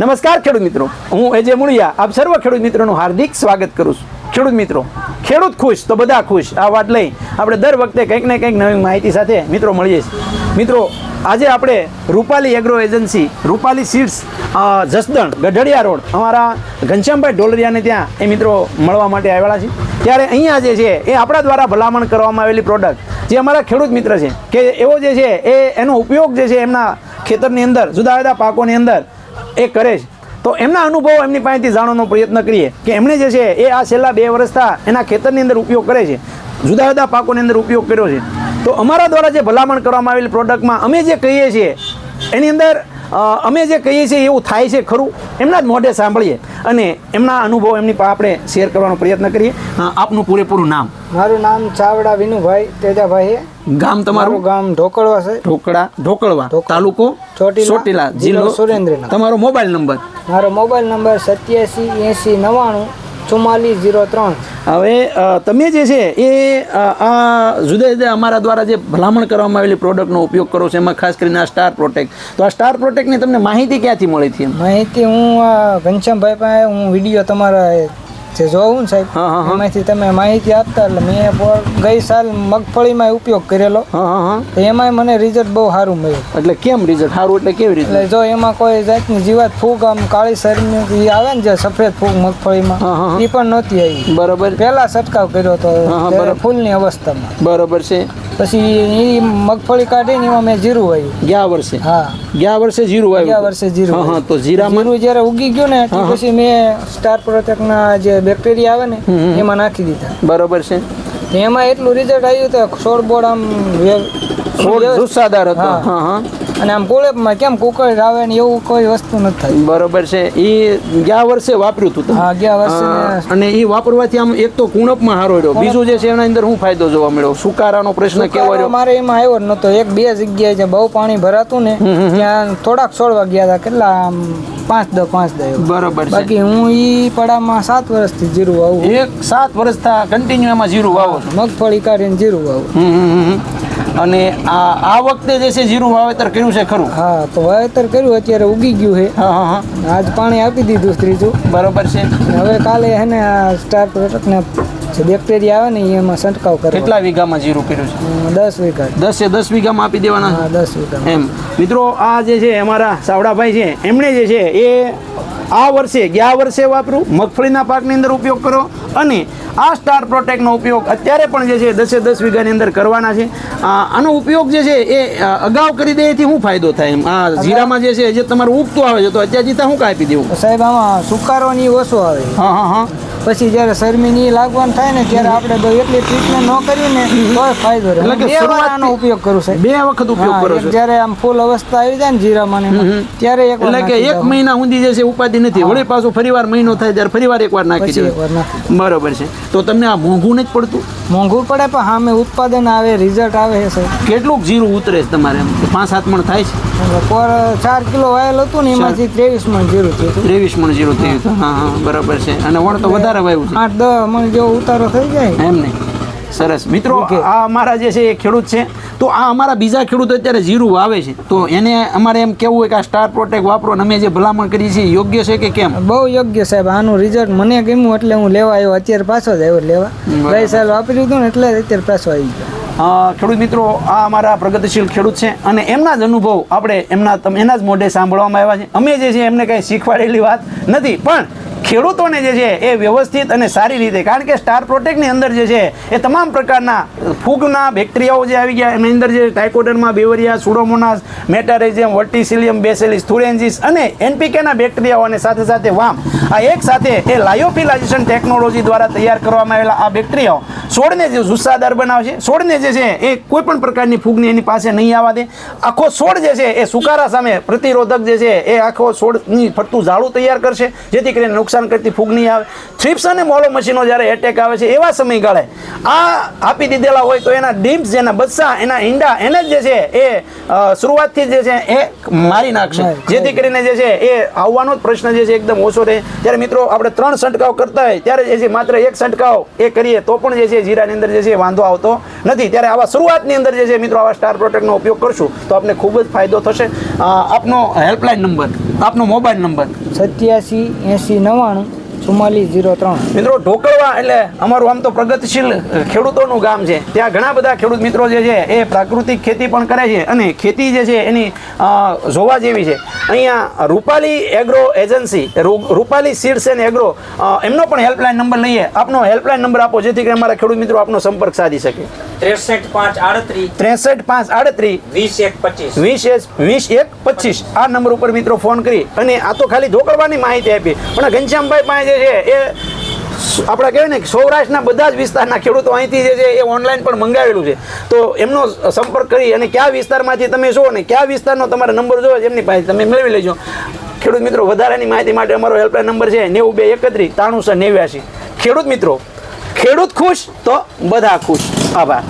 નમસ્કાર ખેડૂત મિત્રો, હું એજે મુળિયા આપ સર્વ ખેડૂત મિત્રોનું હાર્દિક સ્વાગત કરું છું. ખેડૂત મિત્રો, ખેડૂત ખુશ તો બધા ખુશ, આ વાત લઈ આપણે દર વખતે કંઈક ને કંઈક નવી માહિતી સાથે મિત્રો મળીએ છીએ. મિત્રો, આજે આપણે Rupali agro agency, Rupali seeds, Jasdan Gadhadiya road, અમારા ઘનશ્યામભાઈ ઢોલરિયાને ત્યાં એ મિત્રો મળવા માટે આવેલા છે. ત્યારે અહીંયા જે છે એ આપણા દ્વારા ભલામણ કરવામાં આવેલી પ્રોડક્ટ જે અમારા ખેડૂત મિત્ર છે કે એવો જે છે એનો ઉપયોગ જે છે એમના ખેતરની અંદર જુદા જુદા પાકોની અંદર એ કરે છે. તો એમના અનુભવો એમની પાસેથી જાણવાનો પ્રયત્ન કરીએ કે એમણે જે છે એ આ છેલ્લા 2 વર્ષથી એના ખેતરની અંદર ઉપયોગ કરે છે, જુદા જુદા પાકોની અંદર ઉપયોગ કર્યો છે. તો અમારા દ્વારા જે ભલામણ કરવામાં આવેલી પ્રોડક્ટમાં અમે જે કહીએ છીએ એની અંદર અમે જે કહીએ છીએ એવું થાય છે ખરું, એમના જ મોઢે સાંભળીએ અને એમના અનુભવ એમની પાસે આપણે શેર કરવાનો પ્રયત્ન કરીએ. આપનું પૂરેપૂરું નામ? મારું નામ ચાવડા વિનુભાઈ તેજાભાઈ. ગામ તમારું? ગામ ઢોકળવા છે. ઢોકળવા, તાલુકો ચોટીલા, જિલ્લો સુરેન્દ્રનગર. તમારો મોબાઈલ નંબર? મારો મોબાઈલ નંબર 8780904403. હવે તમે જે છે એ આ જુદા જુદા અમારા દ્વારા જે ભલામણ કરવામાં આવેલી પ્રોડક્ટનો ઉપયોગ કરો છો, એમાં ખાસ કરીને આ સ્ટાર પ્રોટેક્ટ. તો આ સ્ટાર પ્રોટેક્ટની તમને માહિતી ક્યાંથી મળી હતી? માહિતી હું ઘનશ્યામભાઈ પાસે હું વિડીયો તમારા જે જોઉં સાહેબ, એમાંથી તમે માહિતી આપતા એટલે મેં ગઈ સાલ મગફળીમાં ઉપયોગ કરેલો. એમાં મને રિઝલ્ટ બહુ સારું મળ્યું. એટલે કેમ રિઝલ્ટ સારું? એટલે કેવી રીતે? એટલે જો એમાં કોઈ જાતની જીવાત ફૂગ આમ કાળી શરીરની આવે ને જે સફેદ ફૂગ મગફળીમાં, એ પણ નહોતી આવી. બરોબર. પહેલા છંટકાવ કર્યો હતો ફૂલની અવસ્થામાં. બરોબર છે. પછી એ મગફળી કાઢીને એમાં મેં જીરું વાવ્યું ગયા વર્ષે. ગયા વર્ષે જીરું વાવ્યું. ગયા વર્ષે જીરું. તો જીરું જયારે ઉગી ગયું ને પછી મેં સ્ટાર પ્રોટેક્ટના જે બેક્ટેરિયા આવે ને એમાં નાખી દીધા. બરોબર છે. એમાં એટલું રિઝલ્ટ આવ્યું તો છોડ બોડ આમ જુસ્સાદાર હતો અને આમ કોળેપમાં કેમ કુકળ આવે ને એવું કોઈ વસ્તુ નથી થાય. બરોબર છે. એ ગયા વર્ષે વાપર્યું હતું? હા, ગયા વર્ષે. અને એ વાપરવાથી આમ એક તો કુણપમાં હારો રહ્યો, બીજું જે છે એના અંદર શું ફાયદો જોવા મળ્યો? સુકારાનો પ્રશ્ન કેવો રહ્યો? મારે એમાં આવ્યો જ નતો. 1-2 જગ્યાએ જે બહુ પાણી ભરાતું ને ત્યાં થોડાક છોડવા ગયા હતા, કેટલા આમ 5-10. બરોબર. બાકી હું ઈ પડામાં 7 વર્ષથી જીરું વાવું. 7 વર્ષથી કન્ટિન્યુ એમાં જીરું વાવો? મગફળી કાઢીને જીરું વાવું. અને આ વખતે જે છે જીરું વાવેતર કર્યું છે ખરું? હા, તો વાવેતર કર્યું, અત્યારે ઉગી ગયું છે. આજ પાણી આપી દીધું ત્રીજું. બરોબર છે. હવે કાલે એને આ સ્ટાર પ્રોટેક્ટને જે બેક્ટેરિયા આવે ને એમાં છંટકાવ કરે. કેટલા વીઘામાં જીરું કર્યું છે? 10 વીઘા. 10 વીઘામાં આપી દેવાના? હા, 10 વીઘા. એમ મિત્રો, આ જે છે અમારા સાવડાભાઈ છે, એમણે જે છે એ આ વર્ષે ગયા વર્ષે વાપરું, મગફળીના પાકની અંદર ઉપયોગ કરો અને આ સ્ટાર પ્રોટેક્ટનો ઉપયોગ અત્યારે પણ જે છે 10 વીઘાની અંદર કરવાના છે. આનો ઉપયોગ જે છે એ અગાઉ કરી દે એથી શું ફાયદો થાય? એમ આ જીરામાં જે છે જે તમારું ઉગતું આવે છે તો અત્યારે જીતા શું કાપી દેવું? સાહેબ, આમાં સુકારો ની ઓછો આવે. પછી જયારે શરમી લાગવાનું થાય ને ત્યારે આપણે એટલી ટ્રીટમેન્ટ ન કરીએ ને તો ફાયદો રહે. એટલે કે શરૂઆતનો ઉપયોગ કરું છે. 2 વખત ઉપયોગ કરો છો? જયારે આમ ફૂલ અવસ્થા આવી જાય ને જીરામાં ત્યારે એક, એટલે કે 1 મહિના સુધી જે છે ઉપાધિ નથી, વળી પાછું ફરીવાર મહિનો થાય ત્યારે ફરીવાર એકવાર નાખી દે. બરોબર છે. તો તમને આ મોંઘું નથી પડતું? મોંઘું પડે પણ સામે ઉત્પાદન આવે, રિઝલ્ટ આવે છે. કેટલુંક જીરું ઉતરે છે તમારે? 5-7 મણ થાય છે? 4 કિલો વાયેલ હતું ને એમાંથી 23 મણ જીરું થયું. 23 મણ જીરું થયું હતું. હા, બરાબર છે. અને વણ તો વધારે વાવ્યું છે? 8-10 મણ જેવો ઉતારો થઈ જાય. એમ નહીં. સરસ. મિત્રો, આ અમારા જે છે એ ખેડૂત છે. તો આ અમારા બીજા ખેડૂત અત્યારે જીરું વાવે છે, તો એને અમારે એમ કેવું હોય કે આ સ્ટાર પ્રોટેક્ટ વાપરો, અમે જે ભલામણ કરી છે યોગ્ય છે કે કેમ? બહુ યોગ્ય સાહેબ. આનું રિઝલ્ટ મને ગમ્યું એટલે હું લેવા આવ્યો. અત્યારે પાછો જ આવ્યો લેવા. ગઈ સાલ વાપર્યું હતું ને એટલે અત્યારે પાછો આવી ગયો. ખેડૂત મિત્રો, આ અમારા પ્રગતિશીલ ખેડૂત છે અને એમના જ અનુભવ આપણે એના જ મોઢે સાંભળવામાં આવ્યા છે. અમે જે છે એમને કંઈ શીખવાડેલી વાત નથી, પણ ખેડૂતોને જે છે એ વ્યવસ્થિત અને સારી રીતે, કારણ કે સ્ટાર પ્રોટેક્ટની અંદર જે છે એ તમામ પ્રકારના ફૂગના બેક્ટેરિયાઓ જે આવી ગયા, એની અંદર જે ટાઇકોડર્મા, બેવરિયા, સુડોમોનાસ, મેટારેઝિયમ, વર્ટિસિલિયમ, બેસેલિસ થુરેન્જીસ અને એનપીકેના બેક્ટેરિયાઓ અને સાથે સાથે વામ, આ એક સાથે એ લાયોફિલાઇઝેશન ટેકનોલોજી દ્વારા તૈયાર કરવામાં આવેલા આ બેક્ટેરિયાઓ છોડને જે જુસ્સાદાર બનાવે છે, છોડને જે છે એ કોઈ પણ પ્રકારની ફૂગની એની પાસે નહીં આવવા દે. આખો છોડ જે છે એ સુકારા સામે પ્રતિરોધક જે છે એ આખો છોડની ફરતું ઝાડું તૈયાર કરશે, જેથી કરીને નુકસાન કરતી ફૂગ નહીં આવે. થ્રિપ્સ અને મોલો મશીનો જ્યારે એટેક આવે છે એવા સમયગાળે આ આપી દીધેલા હોય તો એના ડીમ્સ, જેના બચ્ચા, એના ઈંડા, એને જ જે છે એ શરૂઆતથી જે છે એ મારી નાખશે, જેથી કરીને જે છે એ આવવાનો જ પ્રશ્ન જે છે એકદમ ઓછો રહે. ત્યારે મિત્રો, આપણે 3 છંટકાવ કરતા હોય ત્યારે જે છે માત્ર 1 છંટકાવ એ કરીએ તો પણ જે છે જીરાની અંદર જે છે વાંધો આવતો નથી. ત્યારે આવા શરૂઆતની અંદર જે છે મિત્રો આવા સ્ટાર પ્રોટેક્ટનો ઉપયોગ કરશું તો આપને ખૂબ જ ફાયદો થશે. આપનો હેલ્પલાઇન નંબર? આપનો મોબાઈલ નંબર 8780944403. મિત્રો ઢોકળવા એટલે અમારું આમ તો પ્રગતિશીલ ખેડૂતોનું ગામ છે. ત્યાં ઘણા બધા ખેડૂત મિત્રો જે છે એ પ્રાકૃતિક ખેતી પણ કરે છે અને ખેતી જે છે એની જોવા જેવી છે. અહીંયા Rupali agro agency, Rupali seeds and agro, એમનો પણ હેલ્પલાઇન નંબર લઈએ. આપનો હેલ્પલાઇન નંબર આપો જેથી કરી અમારા ખેડૂત મિત્રો આપનો સંપર્ક સાધી શકે. 63 538 20 આ નંબર ઉપર મિત્રો ફોન કરી અને આ તો ખાલી ઢોકળવાની માહિતી આપી, પણ ઘનશ્યામભાઈ પાસે જે છે એ આપણે કહેવાય ને સૌરાષ્ટ્રના બધા જ વિસ્તારના ખેડૂતો અહીંથી જે છે એ ઓનલાઈન પણ મંગાવેલું છે. તો એમનો સંપર્ક કરી અને કયા વિસ્તારમાંથી તમે છો ને કયા વિસ્તારનો તમારે નંબર જોવો એમની પાસે તમે મેળવી લેજો. ખેડૂત મિત્રો વધારાની માહિતી માટે અમારો હેલ્પલાઇન નંબર છે 9231 9389. ખેડૂત મિત્રો, ખેડૂત ખુશ તો બધા ખુશ. આભાર.